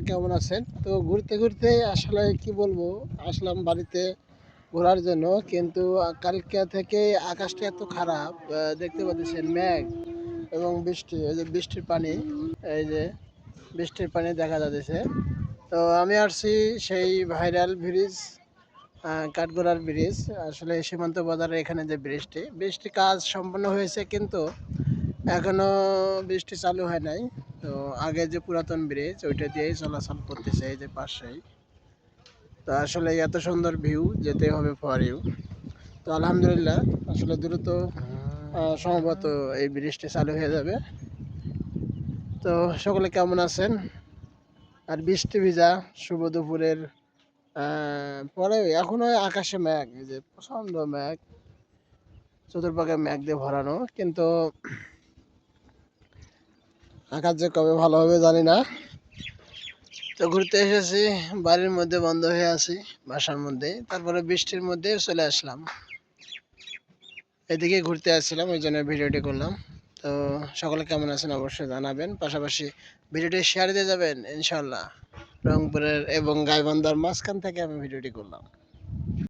কেমন আছেন? তো ঘুরতে ঘুরতে আসলে কি বলবো, আসলাম বাড়িতে ঘোরার জন্য। কিন্তু কালকে থেকে আকাশটা এত খারাপ, দেখতে পাচ্ছেন মেঘ এবং বৃষ্টি, এই যে বৃষ্টির পানি, এই যে বৃষ্টির পানি দেখা যাচ্ছে। তো আমি আসছি সেই ভাইরাল ব্রিজ, কাঠগোড়ার ব্রিজ। আসলে সীমান্ত বাজারে এখানে যে বৃষ্টি কাজ সম্পন্ন হয়েছে, কিন্তু এখনো বৃষ্টি চালু হয় নাই। তো আগে যে পুরাতন ব্রিজ ওইটা দিয়েই চলাচল করতেছে, এই যে পাশেই। তো আসলে এত সুন্দর ভিউ, যেতে হবে ফর ইউ। তো আলহামদুলিল্লাহ, আসলে দ্রুত সম্ভবত এই ব্রিজটি চালু হয়ে যাবে। তো সকলে কেমন আছেন? আর বৃষ্টি ভিজা শুভ দুপুরের পরে এখনো আকাশে মেঘ, এই যে প্রচন্ড মেঘ, চতুর্পাকে মেঘ দিয়ে ভরানো। কিন্তু আকাশ যে কবে ভালো হবে জানি না। তো ঘুরতে এসেছি, বাড়ির মধ্যে বন্ধ হয়ে আছি, বাসার মধ্যে। তারপরে বৃষ্টির মধ্যে চলে আসলাম, এদিকে ঘুরতে আসছিলাম, ওই জন্য ভিডিওটি করলাম। তো সকলে কেমন আছেন অবশ্যই জানাবেন, পাশাপাশি ভিডিওটি শেয়ার দিয়ে যাবেন ইনশাল্লাহ। রংপুরের এবং গাইবান্ধার মাঝখান থেকে আমি ভিডিওটি করলাম।